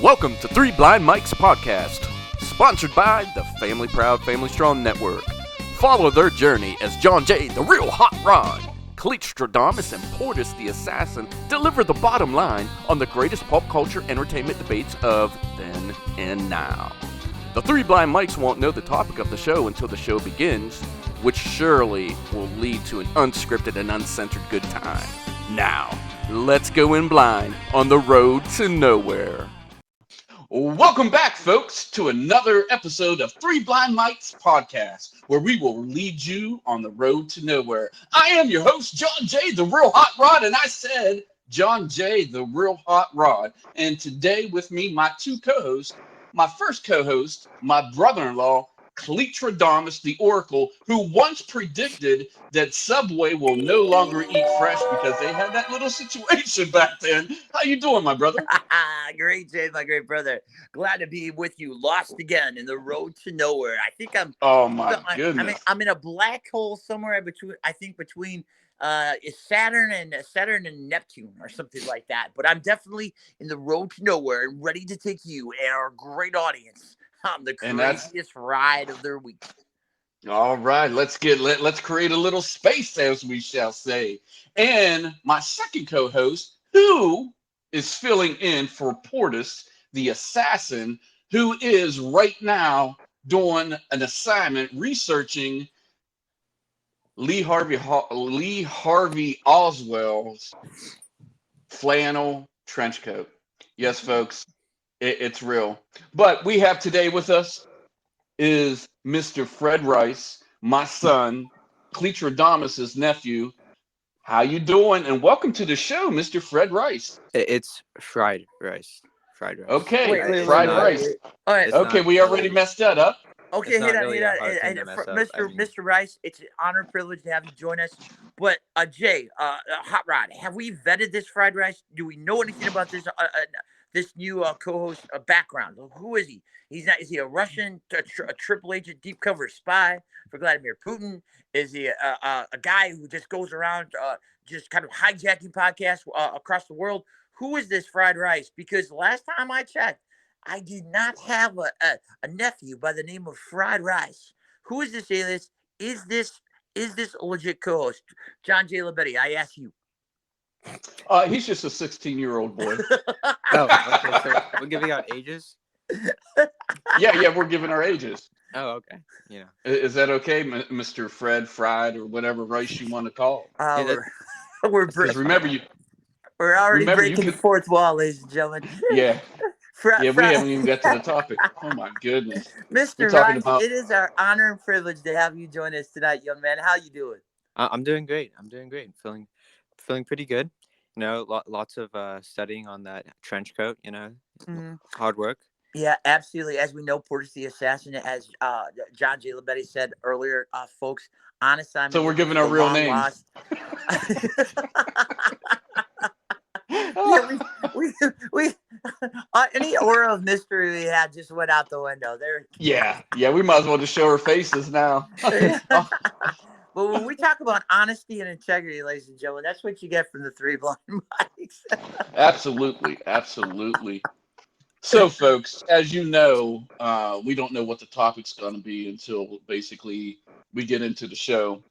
Welcome to Three Blind Mics Podcast, sponsored by the Family Proud, Family Strong Network. Follow their journey as John J., the real hot rod, Cletrodamus, and Portis the Assassin deliver the bottom line on the greatest pop culture entertainment debates of then and now. The Three Blind Mics won't know the topic of the show until the show begins, which surely will lead to an unscripted and uncensored good time. Now, let's go in blind on the road to nowhere. Welcome back, folks, to another episode of Three Blind Mics Podcast, where we will lead you on the road to nowhere. I am your host, John J., the real hot rod, and I said John J., the real hot rod. And today with me, my two co-hosts, my first co-host, my brother-in-law, Cletrodamus, the Oracle, who once predicted that Subway will no longer eat fresh because they had that little situation back then. How you doing, my brother? Great, Jay, my great brother. Glad to be with you. Lost again in the road to nowhere. I think I'm. Oh my goodness! I'm in a black hole somewhere between. I think between Saturn and Neptune or something like that. But I'm definitely in the road to nowhere and ready to take you and our great audience on the craziest ride of their week. All right, let's create a little space, as we shall say. And my second co-host, who is filling in for Portis the Assassin, who is right now doing an assignment researching Lee Harvey Oswald's flannel trench coat. Yes, folks. It's real. But we have today with us is Mr. Fred Rice, my son, Cletrodamus' nephew. How you doing? And welcome to the show, Mr. Fred Rice. It's fried rice. Fried rice. Okay, fried rice. All right. Okay, we already messed that up. Okay, Mr. Rice, it's an honor and privilege to have you join us. But Jay, Hot Rod, have we vetted this fried rice? Do we know anything about this new co-host background? Who is he? Is he a Russian, a triple agent, deep cover spy for Vladimir Putin? Is he a guy who just goes around just kind of hijacking podcasts across the world? Who is this fried rice? Because last time I checked, I did not have a nephew by the name of Fried Rice. Who is this alias? Is this a legit co-host? John J. Labetti, I ask you. He's just a 16-year-old boy. Oh, okay. So we're giving out ages? Yeah, we're giving our ages. Oh, okay. Yeah. Is that okay, Mr. Fred Fried or whatever rice you want to call? We're already breaking the fourth wall, ladies and gentlemen. Yeah. We haven't even got to the topic. Oh my goodness, Mr. Rice, it is our honor and privilege to have you join us tonight, young man. How you doing? I'm doing great. Feeling pretty good. You know, lots of studying on that trench coat. You know, hard work. Yeah, absolutely. As we know, Portis the Assassin, as John J. Labetti said earlier, folks, on assignment. So we're giving our real names. Yeah, we any aura of mystery we had just went out the window. There. Yeah, we might as well just show our faces now. But when we talk about honesty and integrity, ladies and gentlemen, that's what you get from the Three Blind Mics. Absolutely. So, folks, as you know, we don't know what the topic's going to be until basically we get into the show.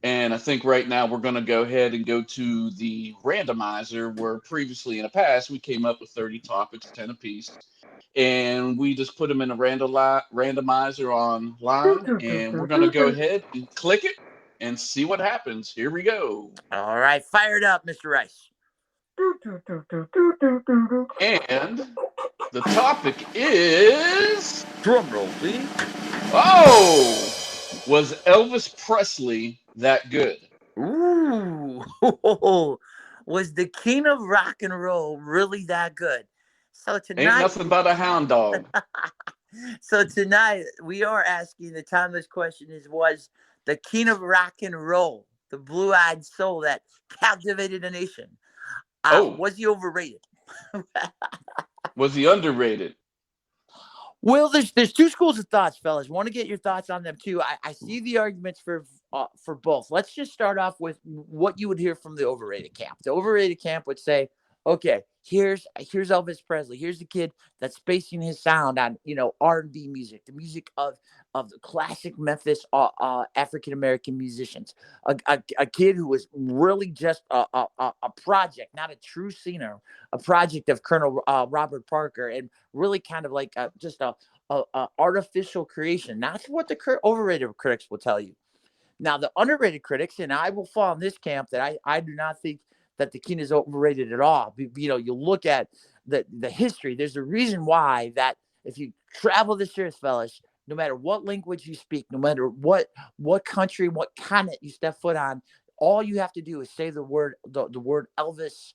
And I think right now we're going to go ahead and go to the randomizer, where previously in the past we came up with 30 topics, 10 apiece. And we just put them in a randomizer online, and we're going to go ahead and click it and see what happens. Here we go. All right, fired up, Mr. Rice. And the topic is... Drumroll, please. Oh! Was Elvis Presley that good? Ooh. Was the king of rock and roll really that good? So tonight, ain't nothing but a hound dog. So tonight we are asking the timeless question: was the king of rock and roll, the blue-eyed soul that captivated a nation, was he overrated? Was he underrated? Well, there's two schools of thoughts, fellas. Want to get your thoughts on them too. I see the arguments for both. Let's just start off with what you would hear from the overrated camp. The overrated camp would say, okay, here's Elvis Presley. Here's the kid that's basing his sound on, R&B music, the music of the classic Memphis African American musicians. A kid who was really just a project, not a true singer, a project of Colonel Robert Parker, and really kind of like just a artificial creation. That's what the overrated critics will tell you. Now, the underrated critics, and I will fall in this camp, that I do not think that the King is overrated at all. You look at the history. There's a reason why that if you travel this earth, fellas, no matter what language you speak, no matter what country, what continent you step foot on, all you have to do is say the word Elvis,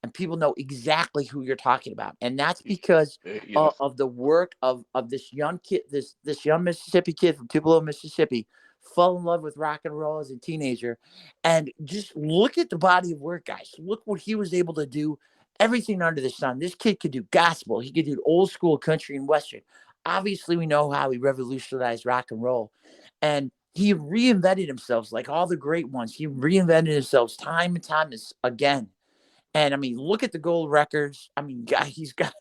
and people know exactly who you're talking about. And that's because of the work of this young kid, this young Mississippi kid from Tupelo, Mississippi, fell in love with rock and roll as a teenager. And just look at the body of work, guys. Look what he was able to do. Everything under the sun. This kid could do gospel. He could do old school country and western. Obviously, we know how he revolutionized rock and roll. And he reinvented himself like all the great ones. He reinvented himself time and time again. And I mean, look at the gold records. I mean, guy, he's got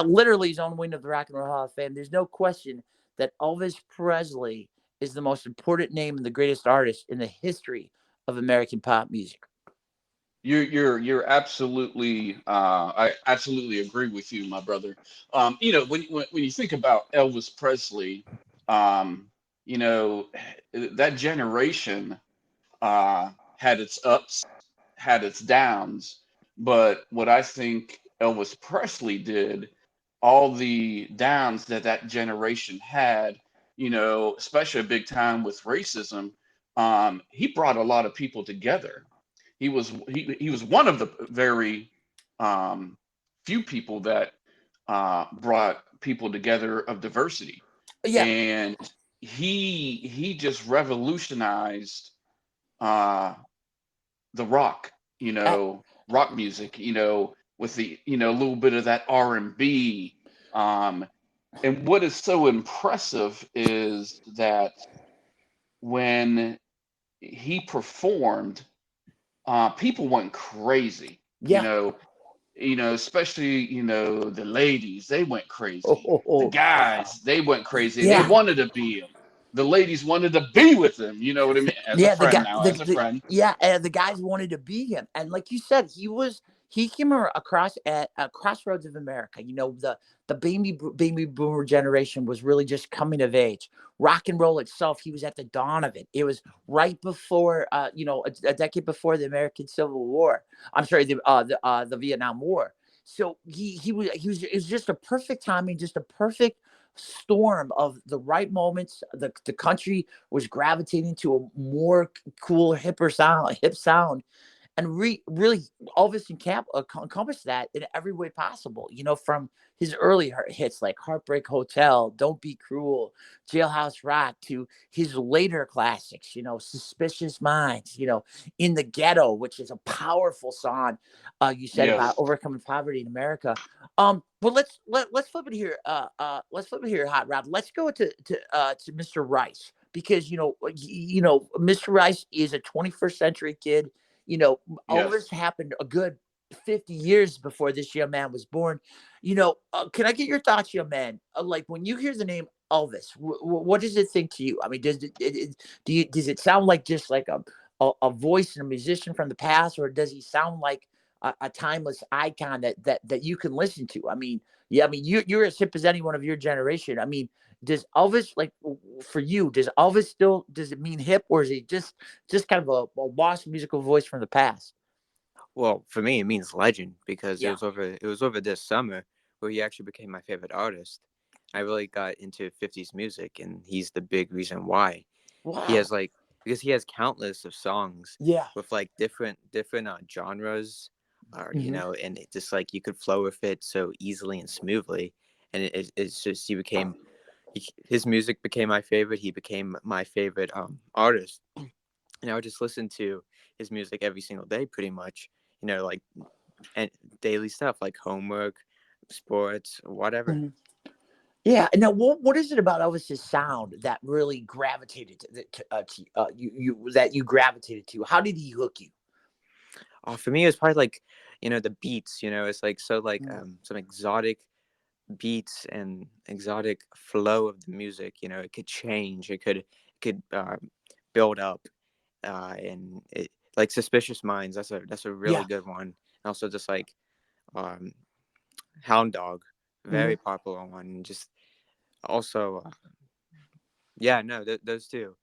literally his own wing of the Rock and Roll Hall of Fame. There's no question that Elvis Presley is the most important name and the greatest artist in the history of American pop music. You're absolutely I absolutely agree with you, my brother. When you think about Elvis Presley, that generation had its ups, had its downs, but what I think Elvis Presley did, all the downs that generation had, especially a big time with racism, he brought a lot of people together. He was one of the very few people that brought people together of diversity. Yeah. And he just revolutionized the rock, rock music, with the, a little bit of that R&B. And what is so impressive is that when he performed, people went crazy. Yeah. Especially, the ladies, they went crazy. The guys, they went crazy. Yeah. They wanted to be him. The ladies wanted to be with him. You know what I mean? As a friend. Yeah, and the guys wanted to be him. And like you said, he came across at a crossroads of America. The baby boomer generation was really just coming of age. Rock and roll itself, he was at the dawn of it. It was right before, a decade before the American Civil War. I'm sorry, the Vietnam War. So it was just a perfect timing, just a perfect storm of the right moments. The country was gravitating to a more cool, hip sound. And really, Elvis and Camp encompassed that in every way possible. From his early hits like Heartbreak Hotel, Don't Be Cruel, Jailhouse Rock, to his later classics, Suspicious Minds, In the Ghetto, which is a powerful song. You said about overcoming poverty in America. But let's flip it here. Let's flip it here, Hot Rod. Let's go to Mr. Rice, because Mr. Rice is a 21st century kid. Elvis happened a good 50 years before this young man was born. Can I get your thoughts, young man? Like, when you hear the name Elvis, what does it think to you? I mean, does it sound like just like a voice and a musician from the past, or does he sound like a timeless icon that you can listen to? I mean, you're as hip as anyone of your generation. I mean, does Elvis, like, for you, does it mean hip, or is he just kind of a lost musical voice from the past? Well, for me, it means legend, because it was over this summer where he actually became my favorite artist. I really got into 50s music, and he's the big reason why. Wow. He has because he has countless of songs with like different genres, or and it just like you could flow with it so easily and smoothly. And it's just his music became my favorite. He became my favorite artist, and I would just listen to his music every single day, pretty much. Like, and daily stuff like homework, sports, whatever. Mm-hmm. Yeah. Now, what is it about Elvis's sound that really gravitated to you? That you gravitated to? How did he hook you? For me, it was probably like the beats, it's like so like some exotic beats and exotic flow of the music. It could change, it could build up, and it, like Suspicious Minds, that's a really good one. And also just like Hound Dog, very popular one. And just also those two,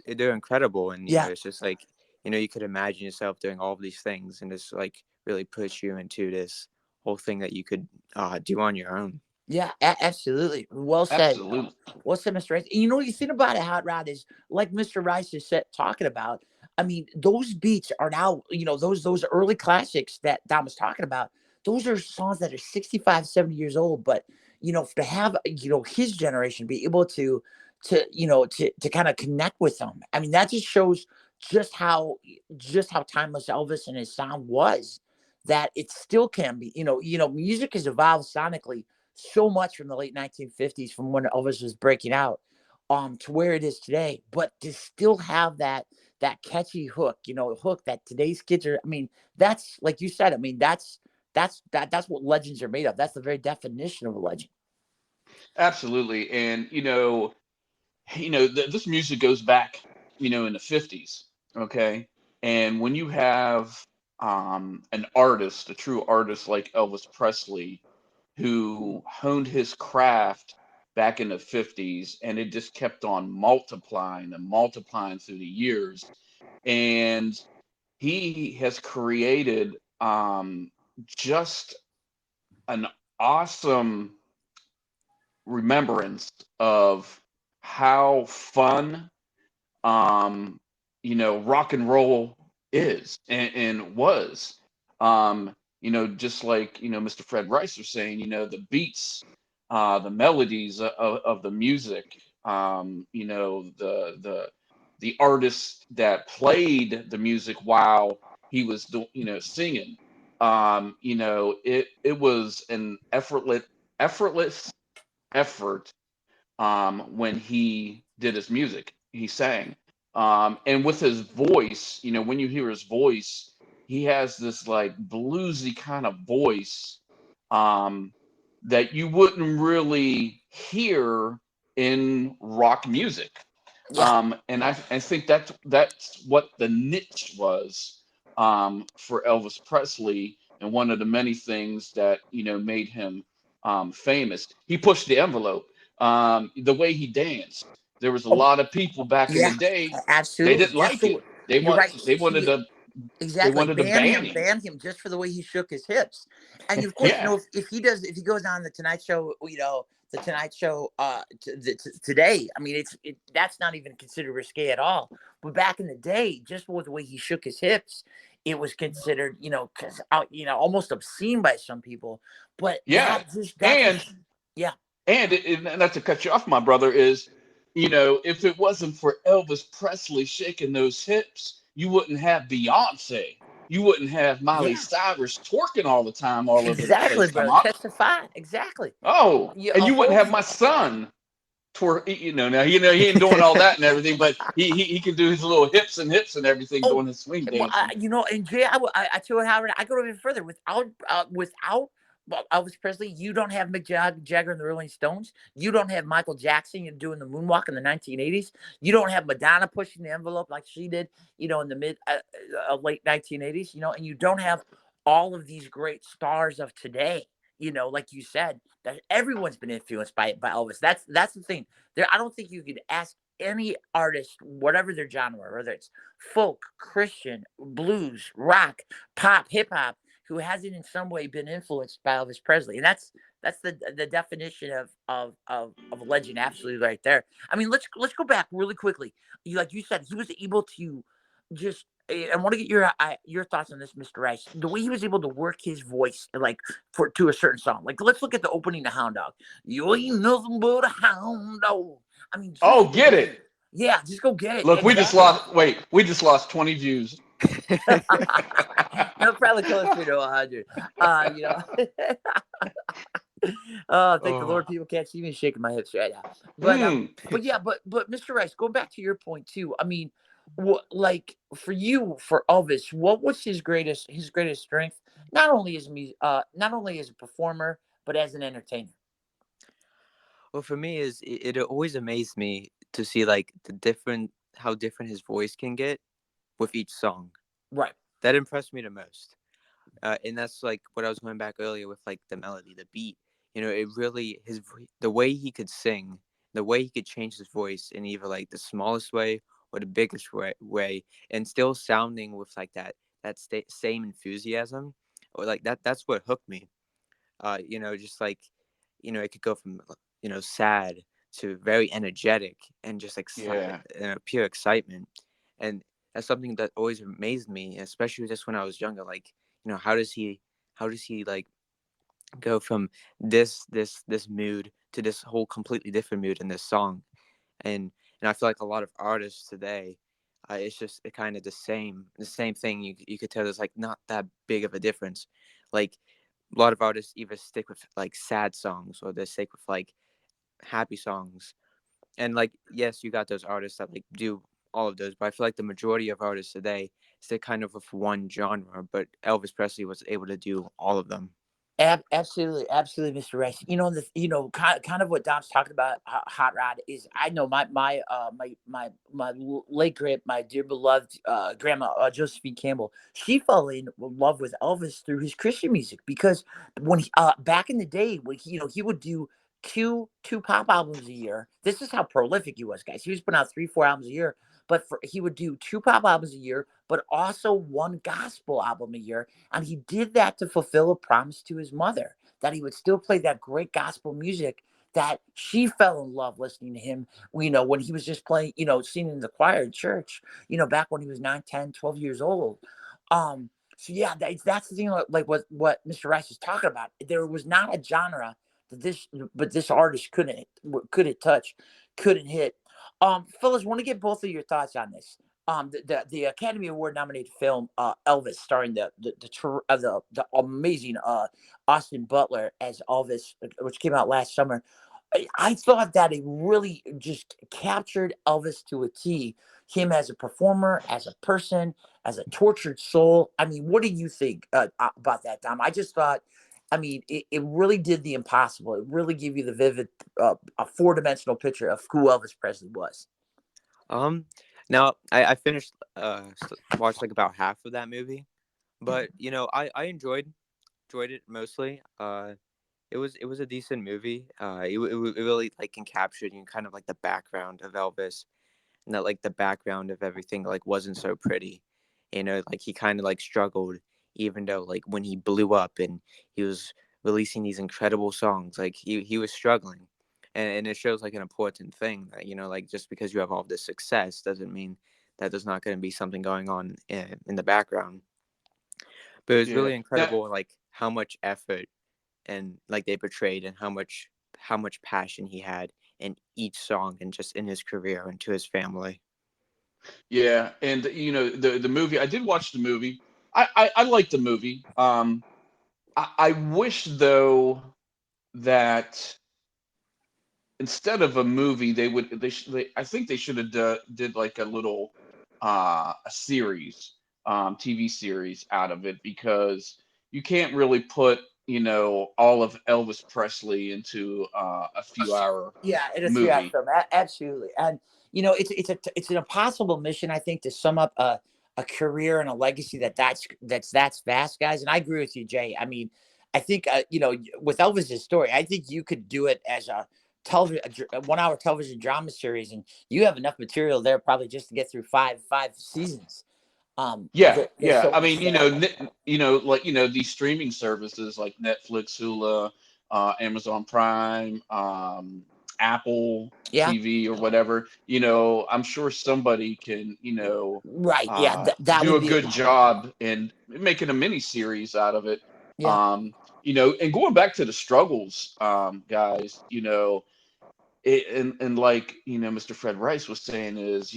they're incredible. And it's just like you could imagine yourself doing all of these things, and just like really push you into this whole thing that you could do on your own. Yeah, absolutely. Well said. Absolutely. Well said, Mr. Rice. And you think about it, Hot Rod, is like Mr. Rice is talking about. I mean, those beats are now, those early classics that Don was talking about. Those are songs that are 65, 70 years old. But, to have, his generation be able to kind of connect with them. I mean, that just shows just how timeless Elvis and his sound was, that it still can be. Music has evolved sonically so much from the late 1950s, from when Elvis was breaking out, to where it is today. But to still have that catchy hook, hook that today's kids are. I mean, that's like you said. I mean, that's what legends are made of. That's the very definition of a legend. Absolutely. And this music goes back, in the 50s. Okay. And when you have an artist, a true artist like Elvis Presley, who honed his craft back in the 50s, and it just kept on multiplying and multiplying through the years. And he has created just an awesome remembrance of how fun rock and roll is and was. Just like Mr. Fred Rice was saying, the beats, the melodies of the music, the artist that played the music while he was singing. It was an effortless effort when he did his music. He sang, and with his voice, when you hear his voice, he has this like bluesy kind of voice that you wouldn't really hear in rock music. And I think that's what the niche was for Elvis Presley, and one of the many things that made him famous. He pushed the envelope. The way he danced, there was a lot of people back in the day. Absolutely. They didn't like it. They wanted to. Exactly. They wanted to ban him just for the way he shook his hips. And of course, if he goes on the Tonight Show, today, I mean, that's not even considered risque at all. But back in the day, just with the way he shook his hips, it was considered, almost obscene by some people. But and not to cut you off, my brother, is, if it wasn't for Elvis Presley shaking those hips, you wouldn't have Beyonce. You wouldn't have Miley Cyrus twerking all the time, all over the place. Exactly, bro. Testify. Exactly. Oh, and you wouldn't have my son twerk. Now he ain't doing all that and everything, but he can do his little hips and everything, doing his swing dance. And Jay, I tell you, Howard, I go even further. Without Elvis Presley, you don't have Mick Jagger and the Rolling Stones. You don't have Michael Jackson doing the moonwalk in the 1980s. You don't have Madonna pushing the envelope like she did, in the late 1980s. And you don't have all of these great stars of today. Like you said, that everyone's been influenced by Elvis. That's the thing. I don't think you could ask any artist, whatever their genre, whether it's folk, Christian, blues, rock, pop, hip hop, who hasn't in some way been influenced by Elvis Presley. And that's the definition of a legend, absolutely right there. I mean, let's go back really quickly. Like you said, he was able to just, I want to get your thoughts on this, Mr. Rice. The way he was able to work his voice, like to a certain song. Like, let's look at the opening to Hound Dog. You ain't nothing but a hound dog. I mean, get it. Yeah, just go get it. Look, we just lost 20 views. No, probably closer to 100. Oh, thank the Lord, people can't see me shaking my hips right now. But Mr. Rice, go back to your point too. I mean, What, like for you, for Elvis, what was his greatest strength? Not only as a performer, but as an entertainer. Well, for me, it always amazed me to see like how different his voice can get with each song. Right. That impressed me the most. And that's like what I was going back earlier with like the melody, the beat. It really the way he could sing, the way he could change his voice in either like the smallest way or the biggest way, and still sounding with like same enthusiasm, or like that. That's what hooked me. Just like it could go from sad to very energetic and just Yeah. pure excitement, and that's something that always amazed me, especially just when I was younger. Like, how does he like go from this mood to this whole completely different mood in this song, and I feel like a lot of artists today, it's just kind of the same thing. You could tell there's like not that big of a difference. Like a lot of artists either stick with like sad songs or they stick with like happy songs. And like, yes, you got those artists that like do all of those, but I feel like the majority of artists today stick kind of with one genre. But Elvis Presley was able to do all of them. Absolutely, absolutely, Mr. Rice. Kind of what Dom's talking about, Hot Rod, is I know my late great, my dear beloved grandma, Josephine Campbell. She fell in love with Elvis through his Christian music, because when he, back in the day, when he would do two pop albums a year. This is how prolific he was, guys. He was putting out 3-4 albums a year, but he would do two pop albums a year, but also one gospel album a year. And he did that to fulfill a promise to his mother, that he would still play that great gospel music that she fell in love listening to him, when he was just playing, singing in the choir at church, back when he was 9, 10, 12 years old. So yeah, that's the thing, like what Mr. Rice is talking about. There was not a genre that this artist couldn't touch, couldn't hit. Fellas, want to get both of your thoughts on this. The Academy Award nominated film, Elvis, starring the amazing Austin Butler as Elvis, which came out last summer. I thought that it really just captured Elvis to a T. Him as a performer, as a person, as a tortured soul. I mean, what do you think about that, Dom? I just thought, I mean, it really did the impossible. It really gave you the vivid, a 4-dimensional picture of who Elvis Presley was. Now I finished watched like about half of that movie, but I enjoyed it mostly. It was a decent movie. It really like encaptured kind of like the background of Elvis, and that like the background of everything like wasn't so pretty. Like he kind of like struggled, even though like when he blew up and he was releasing these incredible songs, like he was struggling. And it shows like an important thing that like just because you have all this success doesn't mean that there's not going to be something going on in the background. But it was Yeah. really incredible, like how much effort and like they portrayed, and how much passion he had in each song and just in his career and to his family. Yeah, and the movie. I did watch the movie. I liked the movie. I wish though that instead of a movie, I think they should have did like a little a series, TV series out of it, because you can't really put all of Elvis Presley into a few hour Yeah, in a 3 hour movie. film, absolutely. And it's an impossible mission, I think, to sum up a career and a legacy that's vast, guys. And I agree with you, Jay. I mean, I think with Elvis's story, I think you could do it as a television, a 1 hour television drama series, and you have enough material there probably just to get through five seasons. Yeah, There's yeah. so I much mean, there. like these streaming services like Netflix, Hulu, Amazon Prime, Apple Yeah, TV or whatever. I'm sure somebody can, right. Yeah, that do would a be. good job in making a mini series out of it. Yeah. And going back to the struggles, guys, and like Mr. Fred Rice was saying is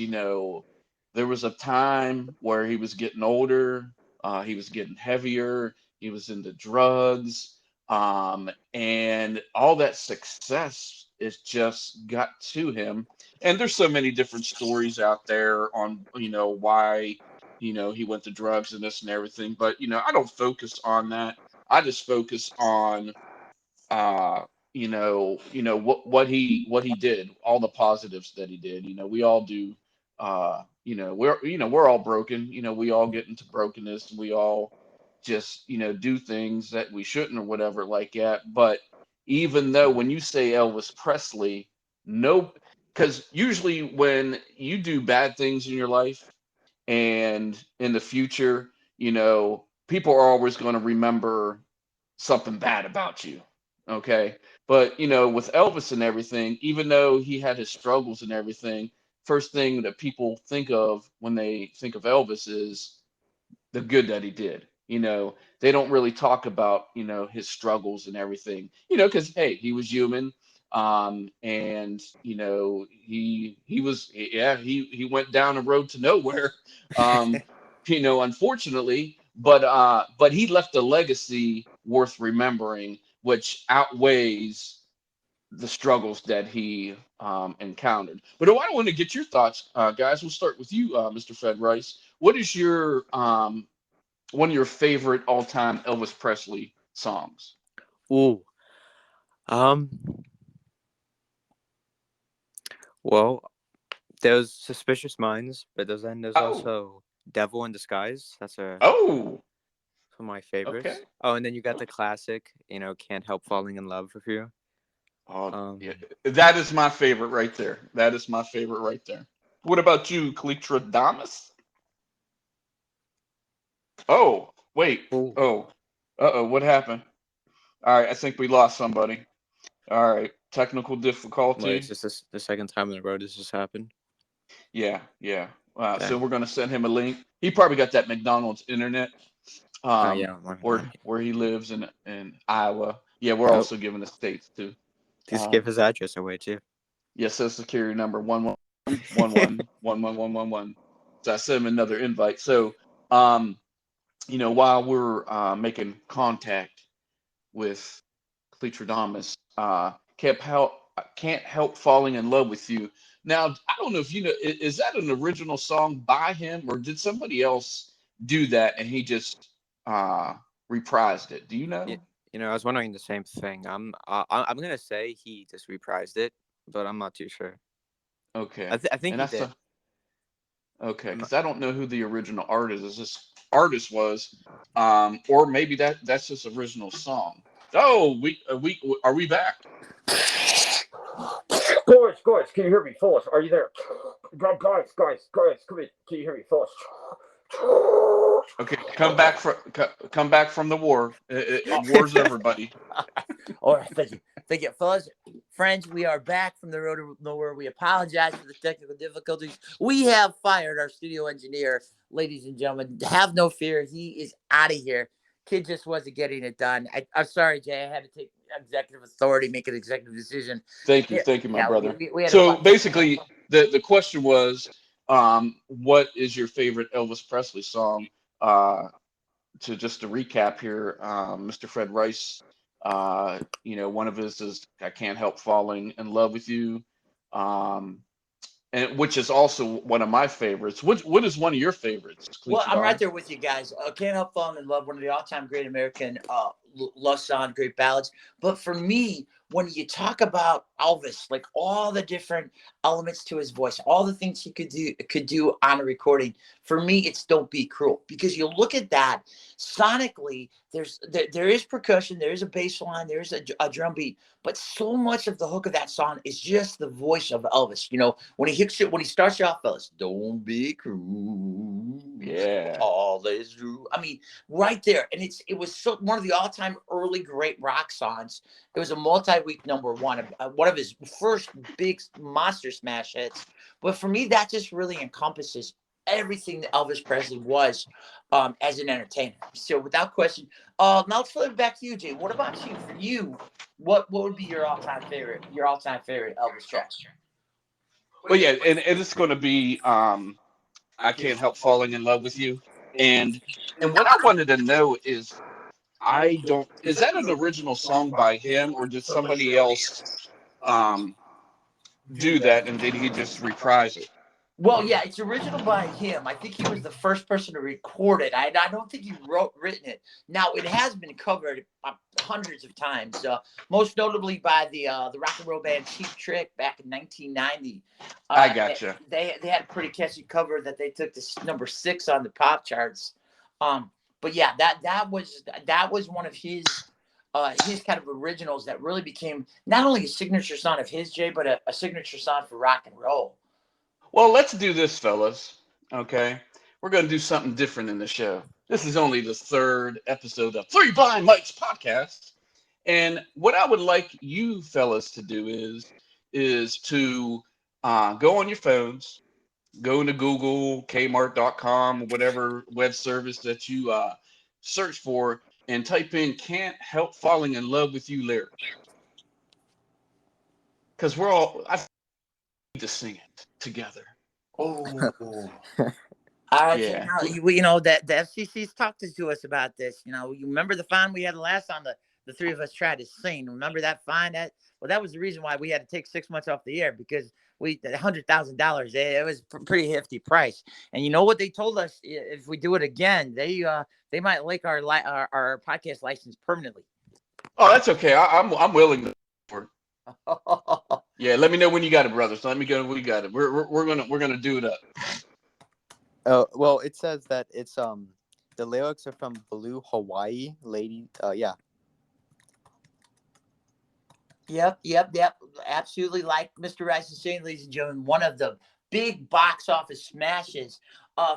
there was a time where he was getting older, he was getting heavier, he was into drugs, And all that success is just got to him. And there's so many different stories out there on, why, he went to drugs and this and everything. But, I don't focus on that. I just focus on, what he did, all the positives that he did. We all do. We're all broken. We all get into brokenness. We all just do things that we shouldn't or whatever like that. But even though when you say Elvis Presley, no, because usually when you do bad things in your life and in the future, people are always going to remember something bad about you. Okay. But, with Elvis and everything, even though he had his struggles and everything, first thing that people think of when they think of Elvis is the good that he did. They don't really talk about, his struggles and everything, because, hey, he was human. And, he went down a road to nowhere, unfortunately, but he left a legacy worth remembering, which outweighs the struggles that he encountered. But I want to get your thoughts, guys. We'll start with you, Mr. Fred Rice. What is your one of your favorite all-time Elvis Presley songs? Ooh. Well, there's Suspicious Minds, but there's also Devil in Disguise. That's one of my favorites. Okay. Oh, and then you got the classic, Can't Help Falling in Love with You. Yeah. That is my favorite right there. What about you, Cletrodamus? Oh, wait. Ooh. Oh, what happened? All right, I think we lost somebody. All right, technical difficulty. It's just the second time in a row this has happened. Yeah. So we're gonna send him a link. He probably got that McDonald's internet. Where he lives in Iowa. Yeah, we're also giving the states too. Just give his address away too. Yes, Social Security number 11111111. So I sent him another invite. So, while we're making contact with Cletrodamus, can't help falling in love with you. Now, I don't know if you know, is that an original song by him, or did somebody else do that and he just reprised it? Do you know? I was wondering the same thing. I'm gonna say he just reprised it, but I'm not too sure. Okay. I think he did. Okay, because I don't know who the original artist was, or maybe that's his original song. Oh, are we back? Guys, can you hear me, fellas? Are you there? Guys, come in. Can you hear me, fellas? Okay, come back from the war. War's over, buddy. All right, thank you, fellas, friends. We are back from the road to nowhere. We apologize for the technical difficulties. We have fired our studio engineer, ladies and gentlemen. Have no fear, he is out of here. Kid just wasn't getting it done. I'm sorry, Jay. I had to take executive authority, make an executive decision. Thank you, my brother. So basically, the question was, what is your favorite Elvis Presley song? To recap here, Mr. Fred Rice, one of his is "I Can't Help Falling in Love with You," and which is also one of my favorites. What is one of your favorites? Well, I'm right there with you guys. Can't Help Falling in Love, one of the all-time great American love songs, great ballads. But for me, when you talk about Elvis, like all the different elements to his voice, all the things he could do on a recording, for me, it's "Don't Be Cruel." Because you look at that sonically, there is percussion, there is a bass line, there is a drum beat, but so much of the hook of that song is just the voice of Elvis. When he starts you off, fellas, "Don't be cruel." Yeah. All is true. I mean, right there. And it was one of the all-time early great rock songs. It was a multi-week number one of his first big monster smash hits. But for me, that just really encompasses everything that Elvis Presley was as an entertainer. So without question, now let's flip it back to you, Jay. What about you? For you, what would be your all-time favorite Elvis track? Well, yeah, and it's going to be "I Can't Help Falling in Love with You," and what I wanted to know is, I don't. Is that an original song by him, or did somebody else do that, and did he just reprise it? Well, yeah, it's original by him. I think he was the first person to record it. I don't think he written it. Now, it has been covered hundreds of times, most notably by the rock and roll band Cheap Trick back in 1990. I gotcha. They had a pretty catchy cover that they took to number 6 on the pop charts. But yeah, that was one of his kind of originals that really became not only a signature song of his, Jay, but a signature song for rock and roll. Well, let's do this, fellas. Okay, we're going to do something different in the show. This is only the 3rd episode of Three Blind Mics podcast, and what I would like you fellas to do is to go on your phones, go into Google, Kmart.com, whatever web service that you search for, and type in "Can't Help Falling in Love with You" lyrics, because I need to sing it together. Oh, all right. Yeah. Now, that the FCC's talked to us about this. You remember the fine we had last time the 3 of us tried to sing. Remember that fine? That was the reason why we had to take 6 months off the air, because $100,000. It was a pretty hefty price. And you know what they told us? If we do it again, they might like our podcast license permanently. Oh, that's okay. I'm willing to for it. Yeah, let me know when you got it, brothers. Let me know when you got it. We're gonna do it up. Oh, well, it says that it's the lyrics are from Blue Hawaii Lady. Yeah. Yep. Absolutely, like Mr. Rice is saying, ladies and gentlemen, one of the big box office smashes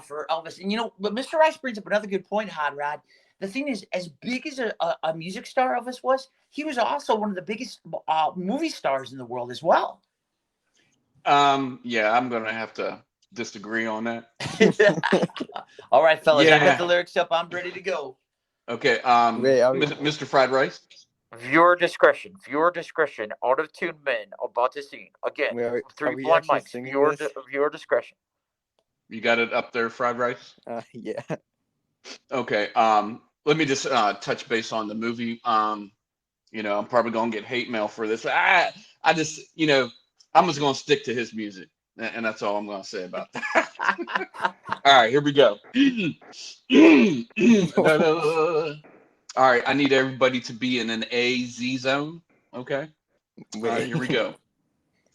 for Elvis. And but Mr. Rice brings up another good point, Hot Rod. The thing is, as big as a music star Elvis was, he was also one of the biggest movie stars in the world as well. Yeah, I'm gonna have to disagree on that. All right, fellas, Yeah. I got the lyrics up. I'm ready to go. Okay. Mr. Fried Rice. Viewer discretion. Out of tune men about to sing again. Three blind mics. Viewer discretion. You got it up there, Fried Rice? Yeah. Okay. Let me just touch base on the movie. I'm probably gonna get hate mail for this. I just, I'm just gonna stick to his music, and that's all I'm gonna say about that. All right, here we go. All right, I need everybody to be in an AZ zone. Okay. All right, here we go.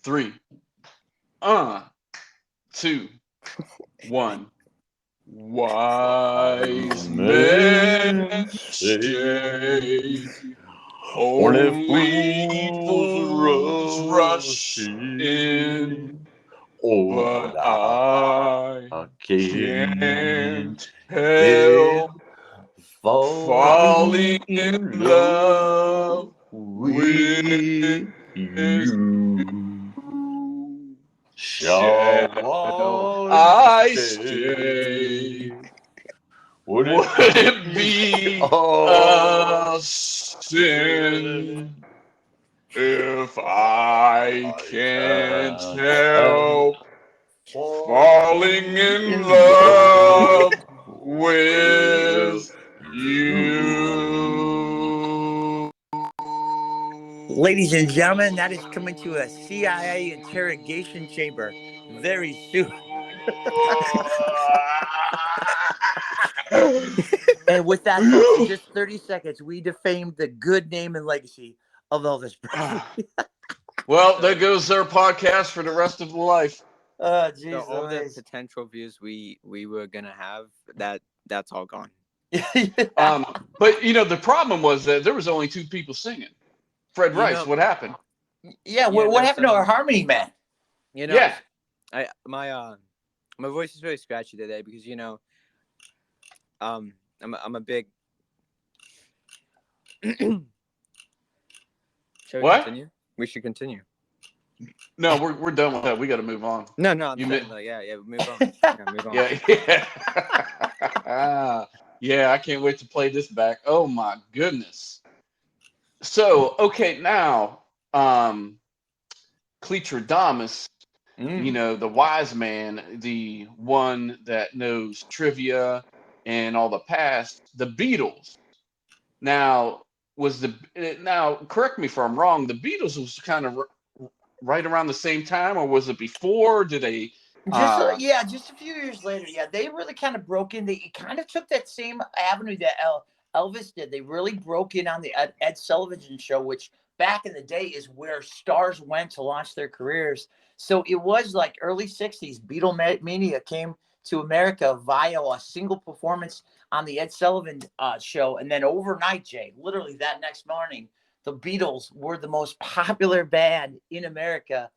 3, 2, 1. Wise men say only fools rush in, but I can't help falling in love with you. Shall I stay? Would it be a sin if I can't help falling in love with you? Ladies and gentlemen, that is coming to a CIA interrogation chamber very soon. And with that, folks, in just 30 seconds, we defamed the good name and legacy of Elvis Presley. Well, there goes their podcast for the rest of the life. Oh, geez, So all the potential views we were gonna have, that's all gone. But the problem was that there was only 2 people singing. Fred Rice, what happened? Yeah, what happened to our harmony man? Yeah. My voice is really scratchy today because I'm a big. Shall we continue? We should continue. No, we're done with that. We got to move on. No, move on. Yeah, move on. Yeah. Yeah, I can't wait to play this back. Oh my goodness. So, okay, now, Cletrodamus, the wise man, the one that knows trivia and all the past, the Beatles Now, correct me if I'm wrong, the Beatles was kind of right around the same time, or was it before? Did they? Just a few years later. Yeah, they really kind of broke in. They kind of took that same avenue that Elvis did. They really broke in on the Ed Sullivan show, which back in the day is where stars went to launch their careers. So it was like early '60s. Beatlemania came to America via a single performance on the Ed Sullivan show, and then overnight, Jay, literally that next morning, the Beatles were the most popular band in America,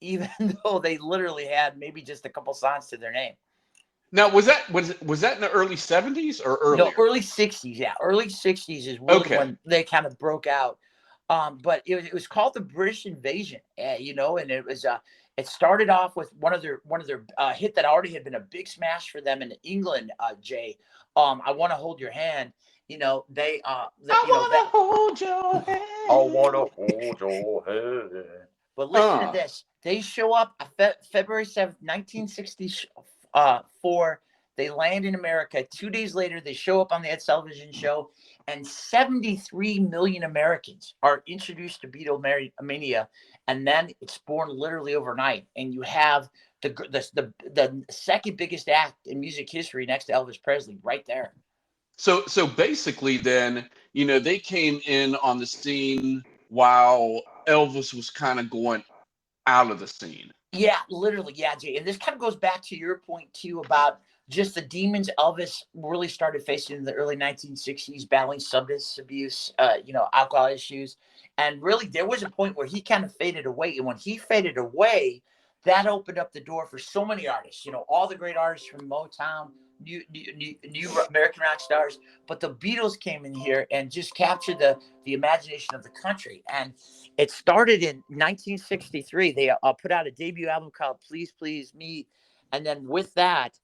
even though they literally had maybe just a couple songs to their name. Now, was that in the early 70s or earlier? No, early 60s. Yeah, early 60s is really when they kind of broke out. But it was called the British Invasion, and it was it started off with one of their hit that already had been a big smash for them in England. Jay, I Want to Hold Your Hand. I want to hold your hand. I want to hold your hand. But listen to this. They show up February 7th, 1964. They land in America. 2 days later, they show up on the Ed Sullivan show, and 73 million Americans are introduced to Beatlemania, and then it's born literally overnight. And you have the second biggest act in music history next to Elvis Presley right there. So basically, then they came in on the scene while Elvis was kind of going out of the scene. Yeah, literally. Yeah, Jay. And this kind of goes back to your point too about just the demons Elvis really started facing in the early 1960s, battling substance abuse, alcohol issues. And really, there was a point where he kind of faded away. And when he faded away, that opened up the door for so many artists, all the great artists from Motown, new American rock stars. But the Beatles came in here and just captured the imagination of the country. And it started in 1963. They put out a debut album called Please Please Me. And then with that,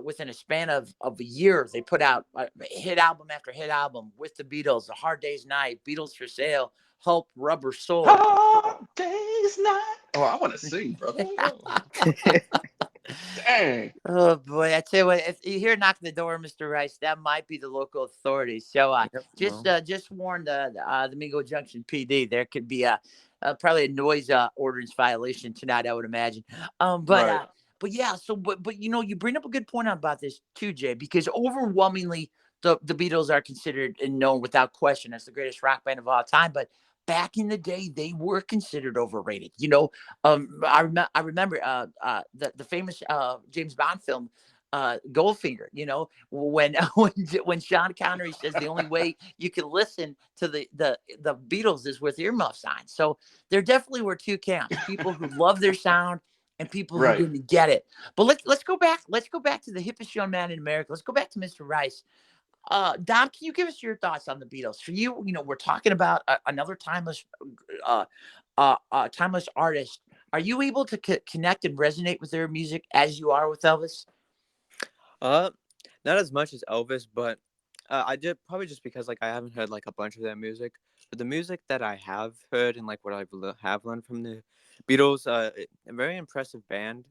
within a span of a year, they put out hit album after hit album with the Beatles: A Hard Day's Night, Beatles for Sale, Hope, Rubber Soul. Hard Day's Night. Oh, I want to sing, brother. Dang. Oh boy, I tell you what, if you hear knocking the door, Mr. Rice, that might be the local authorities. So just warn the Mingo Junction PD. There could be probably a noise ordinance violation tonight, I would imagine. But yeah, so but you bring up a good point about this too, Jay, because overwhelmingly the Beatles are considered and known without question as the greatest rock band of all time. But back in the day, they were considered overrated. I remember the famous James Bond film, Goldfinger. When Sean Connery says the only way you can listen to the Beatles is with earmuffs on. So there definitely were two camps: people who love their sound and people who didn't get it. But let's go back. Let's go back to the hippest young man in America. Let's go back to Mr. Rice. Dom, can you give us your thoughts on the Beatles? For you, we're talking about another timeless artist. Are you able to connect and resonate with their music as you are with Elvis? Not as much as Elvis, but I did, probably just because I haven't heard a bunch of their music. But the music that I have heard and what I have learned from the Beatles, a very impressive band.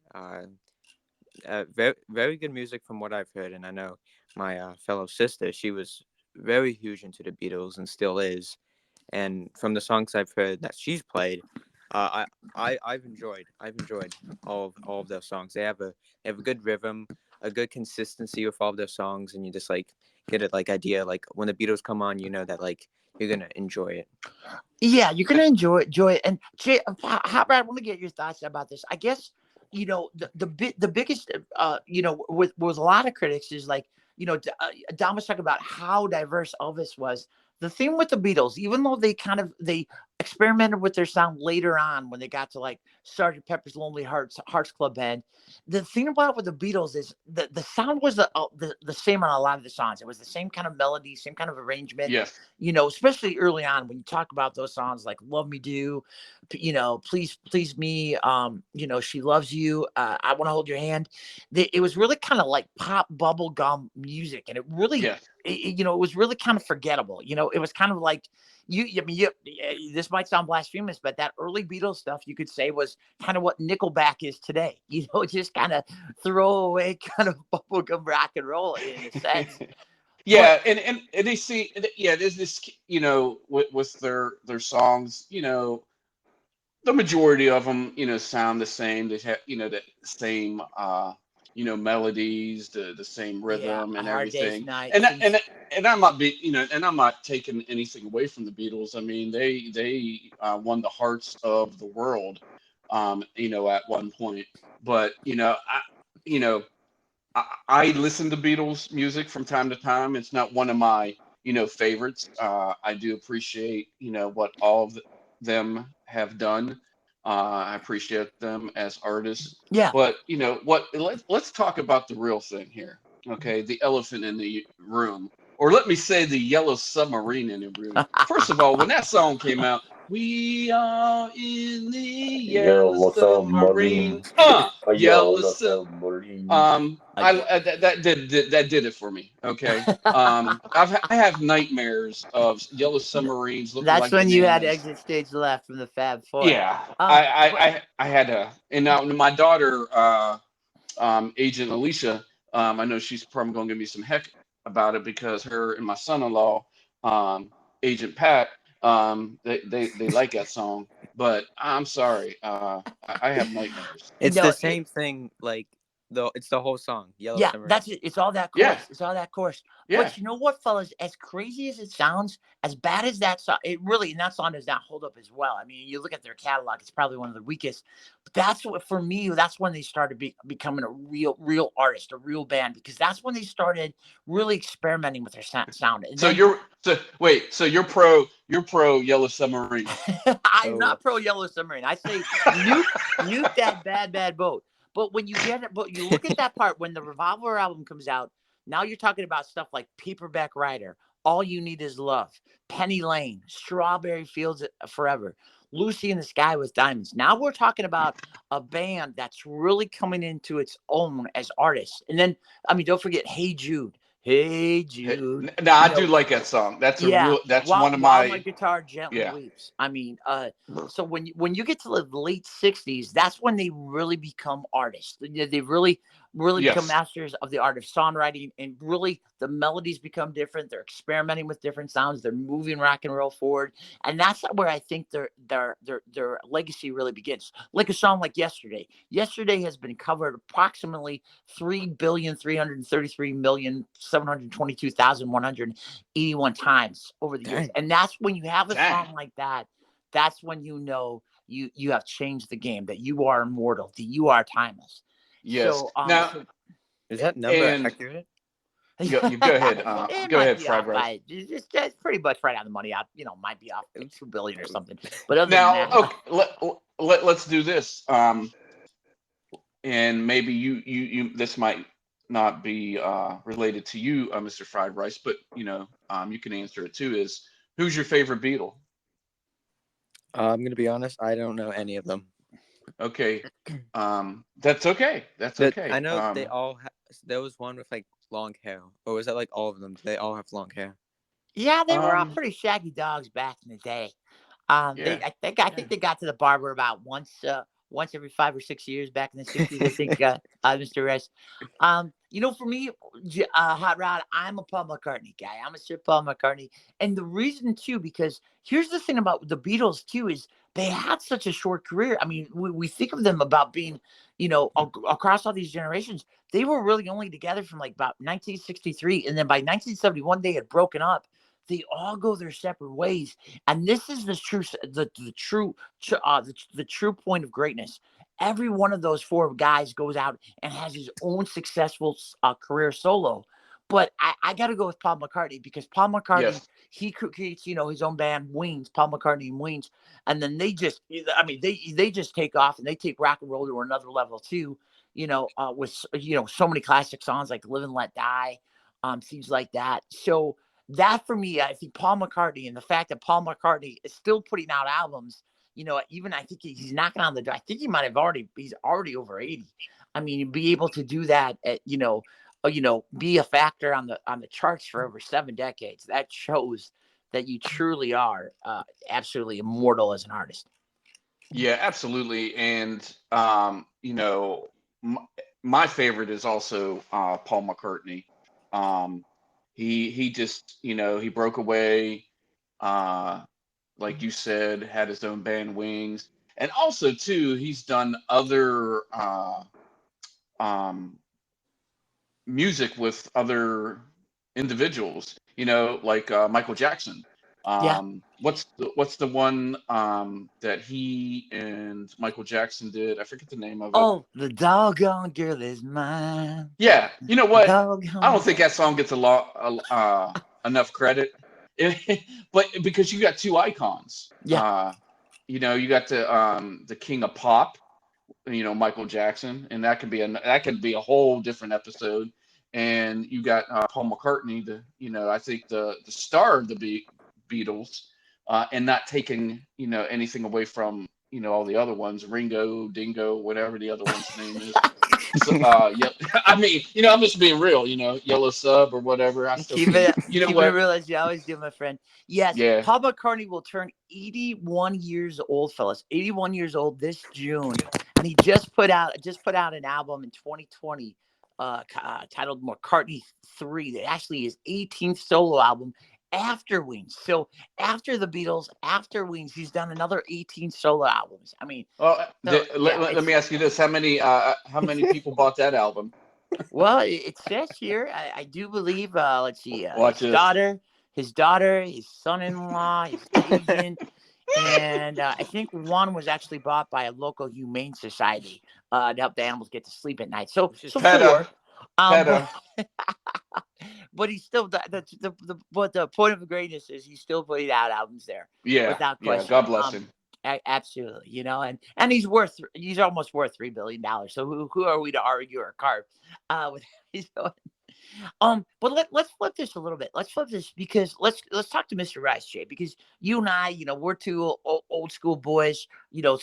Very, very good music from what I've heard, and I know my fellow sister, she was very huge into the Beatles and still is. And from the songs I've heard that she's played, I've enjoyed all of their songs. They have a good rhythm, a good consistency with all of their songs, and you just get it idea when the Beatles come on, that you're gonna enjoy it. Yeah, you're gonna enjoy it. And Jay, how about I want to get your thoughts about this. I guess the biggest with a lot of critics is Don was talking about how diverse Elvis was. The thing with the Beatles, even though they experimented with their sound later on when they got to Sgt. Pepper's Lonely Hearts Club Band, the thing about with the Beatles is the sound was the same on a lot of the songs. It was the same kind of melody, same kind of arrangement. Yes. Especially early on when you talk about those songs like Love Me Do, Please Please Me, She Loves You, I Want to Hold Your Hand. It was really kind of like pop bubblegum music, and it really it was really kind of forgettable. It was kind of like this might sound blasphemous, but that early Beatles stuff you could say was kind of what Nickelback is today. Just kind of throwaway kind of bubblegum rock and roll in a sense. Yeah, and they see, yeah, there's this, with their songs, the majority of them, sound the same. They have, the same, melodies, the same Yeah, rhythm A and Hard Day's everything. Night. And Please. and I'm not and I'm not taking anything away from the Beatles. I mean, they won the hearts of the world, at one point. But you know, I listen to Beatles music from time to time. It's not one of my, favorites. I do appreciate, what all of them have done. I appreciate them as artists. Yeah. But, what, let's talk about the real thing here. Okay. The elephant in the room, or let me say the yellow submarine in the room. First of all, when that song came out, we are in the yellow Yellow submarine. submarine. A Yellow yellow submarine. submarine. That did it for me. Okay. I have nightmares of yellow submarines looking That's like when you had bananas. exit stage left from the Fab Four. Yeah, But I had to. And now my daughter, Agent Alicia, I know she's probably gonna give me some heck about it because her and my son-in-law, Agent Pat, they like that song. But I'm sorry, I have nightmares. It's the same thing. Like it's the whole song, Yellow yeah, Submarine. that's it. It's all that Yeah, chorus. It's all that chorus. yeah, But you know what, fellas? As crazy as it sounds, as bad as that song, and that song does not hold up as well. I mean, you look at their catalog; it's probably one of the weakest. But that's what, for me, that's when they started becoming a real artist, a real band, because that's when they started really experimenting with their sound. And So then you're pro Yellow Submarine. I'm Oh, not pro Yellow Submarine. I say nuke that bad boat. But when you get it, but you look at that part when the Revolver album comes out, now you're talking about stuff like Paperback Writer, All You Need Is Love, Penny Lane, Strawberry Fields Forever, Lucy in the Sky with Diamonds. Now we're talking about a band that's really coming into its own as artists. And then, I mean, don't forget Hey Jude. Hey Jude. Now I do like that song. Yeah, That's while one of while my my, guitar gently yeah. weeps. I mean, so when you get to the late '60s, that's when they really become artists. They really become Yes. masters of the art of songwriting, and really the melodies become different. They're experimenting with different sounds. They're moving rock and roll forward, and that's where I think their legacy really begins. Like a song like Yesterday. Yesterday has been covered approximately 3,333,722,181 times over the years. dang. And that's when you have a Dang. song like that, that's when you know you have changed the game, that you are immortal, that you are timeless. Yes. So Now, Is that number and accurate? you go ahead. it Go might ahead, be Fried off Rice. by it's pretty much right on the money. Might be off by 2 billion or something. But other than Now, that, okay, let's do this. And maybe you this might not be related to you, Mr. Fried Rice, but you can answer it too. Is who's your favorite Beatle? I'm gonna be honest. I don't know any of them. Okay, that's okay. That's But okay. I know they all. There was one with like long hair, or was that like all of them? They all have long hair. yeah, they were all Um, pretty shaggy dogs back in the day. yeah, I yeah. think they got to the barber about once every 5 or 6 years back in the '60s. I think, Mr. Rice. For me, Hot Rod, I'm a Paul McCartney guy. I'm a Sir Paul McCartney, and the reason too, because here's the thing about the Beatles too, is they had such a short career. I mean, we think of them about being, across all these generations, they were really only together from like about 1963, and then by 1971 they had broken up. They all go their separate ways, and this is the true point of greatness. Every one of those four guys goes out and has his own successful career solo. But I got to go with Paul McCartney, because Paul McCartney, Yes. he creates, his own band, Wings, Paul McCartney and Wings. And then they just take off, and they take rock and roll to another level too, with, so many classic songs like Live and Let Die, things like that. So that for me, I think Paul McCartney, and the fact that Paul McCartney is still putting out albums, even I think he's knocking on the door. I think he's already over 80. I mean, be able to do that at, be a factor on the charts for over 7 decades. That shows that you truly are absolutely immortal as an artist. Yeah, absolutely. And my favorite is also Paul McCartney. Um, he just, he broke away. Like you said, had his own band Wings, and also too, he's done other music with other individuals. Like Michael Jackson. Yeah. What's the one that he and Michael Jackson did? I forget the name of it. Oh, the doggone girl is mine. Yeah, you know what? Doggone. I don't think that song gets a lot enough credit, but because you got two icons. Yeah. You got the king of pop, Michael Jackson, and that could be a whole different episode. And you got Paul McCartney, I think the star of the Beatles, and not taking anything away from all the other ones, Ringo, Dingo, whatever the other one's name is. So, yeah, I mean, I'm just being real, Yellow Sub or whatever. I still keep it what? real as you always do, my friend. Yes, Yeah. Paul McCartney will turn 81 years old, fellas. 81 years old this June, and he just put out an album in 2020, titled McCartney 3. That actually is 18th solo album after Wings. So after the Beatles, after Wings, he's done another 18 solo albums. I mean, let me ask you this: how many people bought that album? Well, it says here, I do believe, let's see, his daughter, his son-in-law, his agent, and I think one was actually bought by a local humane society to help the animals get to sleep at night. So PETA. four. But he's still but the point of greatness is he's still putting out albums there. Yeah, without question. God bless him. Absolutely, and he's almost worth $3 billion. So who are we to argue or carve with his but let's flip this a little bit. Let's flip this because let's talk to Mr. Rice, Jay, because you and I, we're two old school boys. Yeah,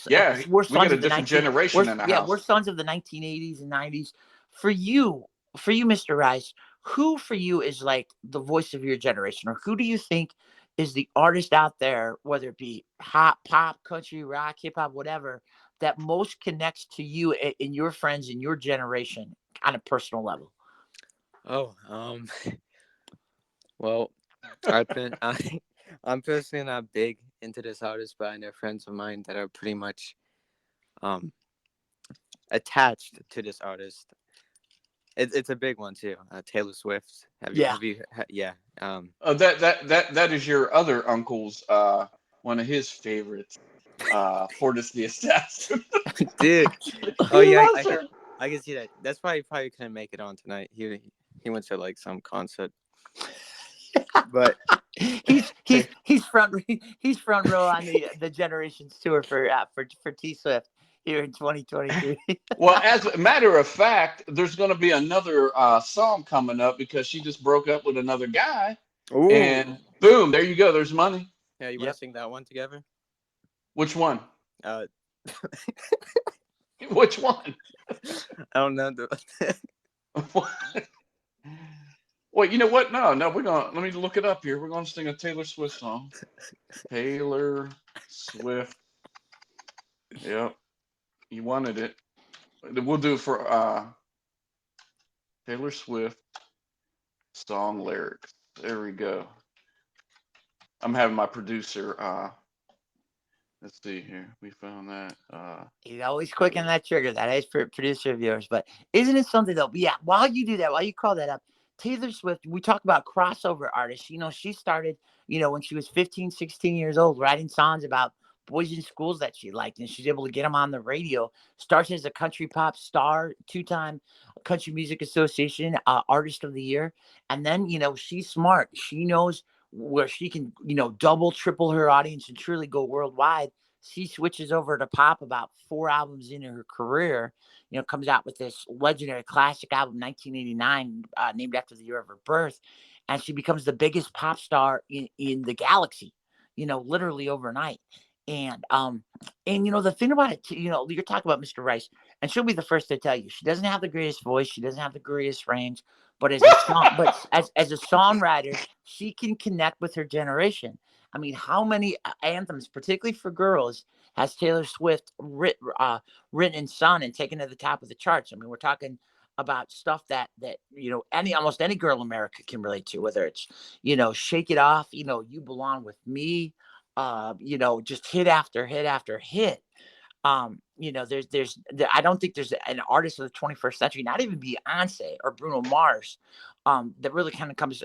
we're sons we got a of the different generation in the house. Yeah, we're sons of the 1980s and 90s. For you, Mr. Rice, who for you is like the voice of your generation, or who do you think is the artist out there, whether it be pop, country, rock, hip hop, whatever, that most connects to you and your friends in your generation on a personal level? Oh, well, I'm personally not big into this artist, but I know friends of mine that are pretty much attached to this artist. It's a big one too. Taylor Swift. Yeah. That is your other uncle's one of his favorites. Portis the Assassin. Dude. Oh yeah, I can see that. That's why he probably couldn't make it on tonight. He went to like some concert. But he's front row on the Generations tour for T Swift here in 2023. Well, as a matter of fact, there's going to be another song coming up because she just broke up with another guy. Ooh. And boom, there you go. There's money. Yeah, you want to sing that one together? Which one? Which one? I don't know. Wait, you know what? No, let me look it up here. We're gonna sing a Taylor Swift song. Taylor Swift. Yep. You wanted it. We'll do it for Taylor Swift song lyrics. There we go. I'm having my producer let's see here. We found that. He's always quick on that trigger. That is for producer of yours. But isn't it something though? Yeah, while you do that, while you call that up, Taylor Swift, we talk about crossover artists. She started, when she was 15, 16 years old, writing songs about boys in schools that she liked, and she's able to get them on the radio. Starts as a country pop star, 2-time Country Music Association Artist of the Year. And then, she's smart. She knows where she can, double, triple her audience and truly go worldwide. She switches over to pop about 4 albums into her career, comes out with this legendary classic album, 1989, named after the year of her birth. And she becomes the biggest pop star in the galaxy, literally overnight. And the thing about it, you're talking about Mr. Rice, and she'll be the first to tell you, she doesn't have the greatest voice. She doesn't have the greatest range, but as a songwriter, she can connect with her generation. I mean, how many anthems, particularly for girls, has Taylor Swift written and sung and taken to the top of the charts? I mean, we're talking about stuff that almost any girl in America can relate to, whether it's, Shake It Off, You Belong With Me, just hit after hit after hit. I don't think there's an artist of the 21st century, not even Beyonce or Bruno Mars, that really kind of comes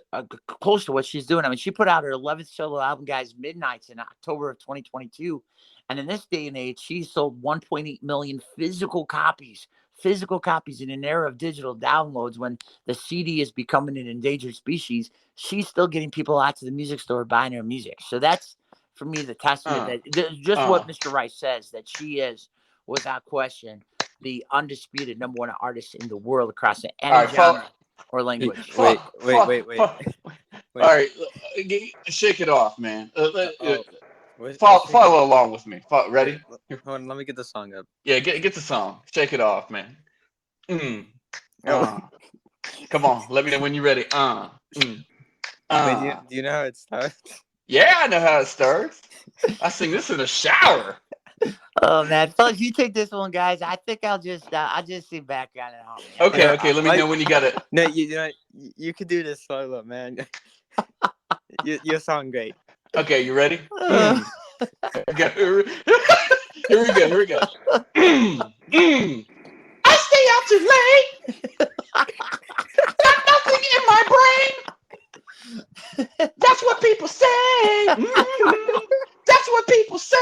close to what she's doing. I mean, she put out her 11th solo album, guys, Midnights, in October of 2022. And in this day and age, she sold 1.8 million physical copies in an era of digital downloads when the CD is becoming an endangered species. She's still getting people out to the music store buying her music. So that's, for me, the testament that just what Mr. Rice says, that she is, without question, the undisputed number one artist in the world across any genre or language. Wait. All right, shake it off, man. Follow along with me. Ready? Hold on, let me get the song up. Yeah, get the song. Shake it off, man. Come on, let me know when you're ready. Wait, do you know how it starts? Yeah, I know how it starts. I sing this in the shower. Oh man, fellas, you take this one, guys. I think I'll just sit back on it home. Okay. Let me know when you got it. No, you could do this solo, man. You sound great. Okay, you ready? Here we go. I stay out too late. Got nothing in my brain. That's what people say. That's what people say.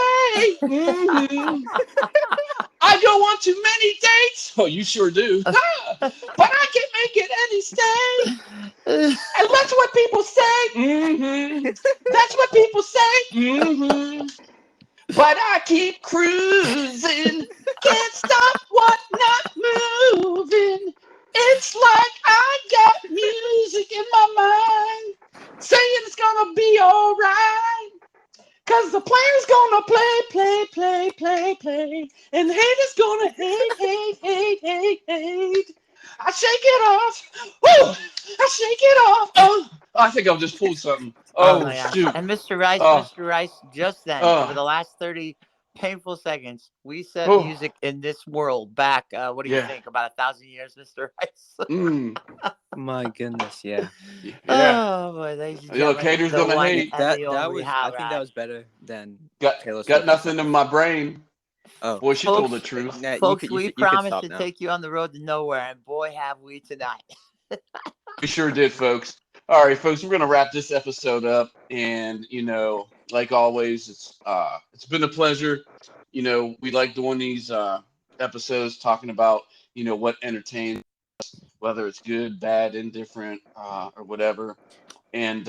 I don't want too many dates. Oh, you sure do. But I can make it any stay. And that's what people say. That's what people say. But I keep cruising. Can't stop what not moving. It's like I got music in my mind, saying it's gonna be alright. Cause the player's gonna play, and the haters gonna hate. I shake it off. Woo! I shake it off. Oh, I think I'll just pull something. Oh shoot! And Mr. Rice, just then, over the last 30 painful seconds, we set music in this world back. What do you think? About 1,000 years, Mr. Rice? My goodness, yeah. Oh boy, ladies and gentlemen, haters gonna hate. I think that was better than Taylor Swift. Got nothing in my brain. Oh, boy, she told the truth. Folks, we promised to take you on the road to nowhere, and boy, have we tonight. We sure did, folks. All right, folks, we're gonna wrap this episode up, and like always, it's been a pleasure. We like doing these episodes, talking about what entertains us, whether it's good, bad, indifferent, or whatever. And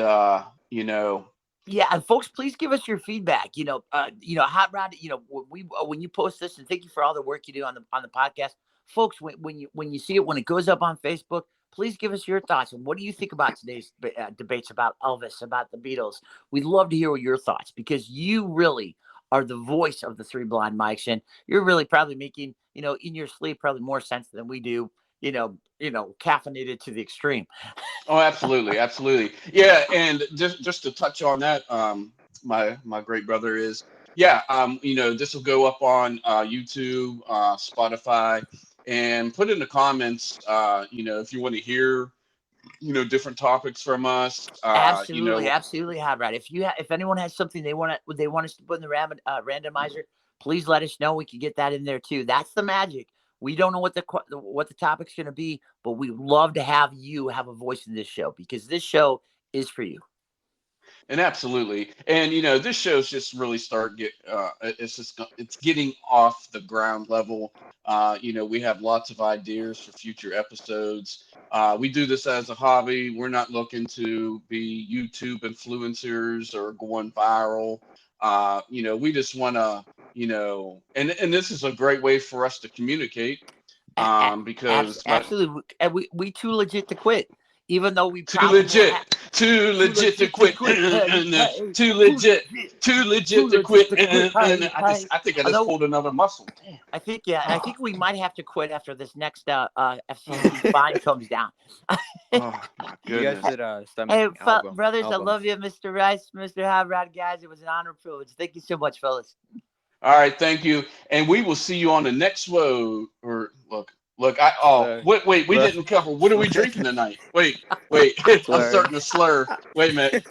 yeah, and folks, please give us your feedback. Hot Rod. When you post this, and thank you for all the work you do on the podcast, folks. When you see it, when it goes up on Facebook, please give us your thoughts. And what do you think about today's debates about Elvis, about the Beatles? We'd love to hear your thoughts, because you really are the voice of the Three Blind Mics, and you're really probably making, in your sleep, probably more sense than we do. Caffeinated to the extreme. Oh, absolutely. Yeah, and just to touch on that, my great brother is, this will go up on YouTube, Spotify, and put in the comments, if you want to hear, different topics from us. Absolutely, Hot Rod. If anyone has something they want us to put in the randomizer, please let us know. We can get that in there too. That's the magic. We don't know what the topic's going to be, but we love to have you have a voice in this show, because this show is for you. And absolutely. And, this show's just really it's getting off the ground level. We have lots of ideas for future episodes. We do this as a hobby. We're not looking to be YouTube influencers or going viral. We just want to, and this is a great way for us to communicate, because absolutely, we too legit to quit, even though we too legit to quit. Too legit to quit. And I think I just pulled another muscle. I think we might have to quit after this next FCC fine comes down. Oh my goodness. You guys should brothers, I love you, Mr. Rice, Mr. Hot Rod, guys. It was an honor and privilege. Thank you so much, fellas. All right, thank you, and we will see you on the next road. Or look, Look, wait, we didn't cover. What are we drinking tonight? Wait, I'm starting to slur. Wait a minute.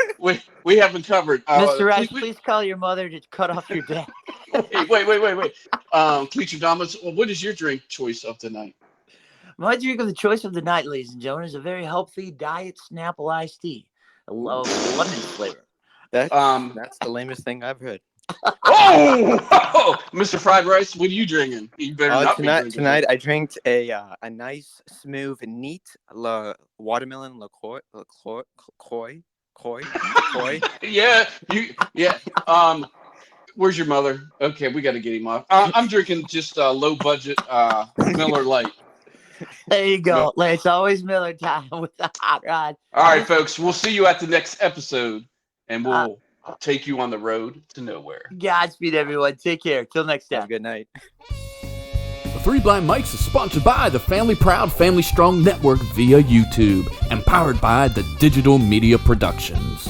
We haven't covered. Mr. Rice, please call your mother to cut off your dad. Wait. Cletrodamus, what is your drink choice of tonight? My drink of the choice of the night, ladies and gentlemen, is a very healthy diet Snapple iced tea, a lemon flavor. That's the lamest thing I've heard. Oh, Mr. Fried Rice, what are you drinking? You better not be drinking. Tonight I drank a nice, smooth, neat watermelon liqueur. Yeah. Where's your mother? Okay, we got to get him off. I'm drinking just a low budget Miller Lite. There you go. No. It's always Miller time with the hot rod. All right, folks. We'll see you at the next episode, and we'll take you on the road to nowhere. Godspeed, everyone. Take care. Till next time. Have a good night. The Three Blind Mics is sponsored by the Family Proud, Family Strong Network via YouTube and powered by the Digital Media Productions.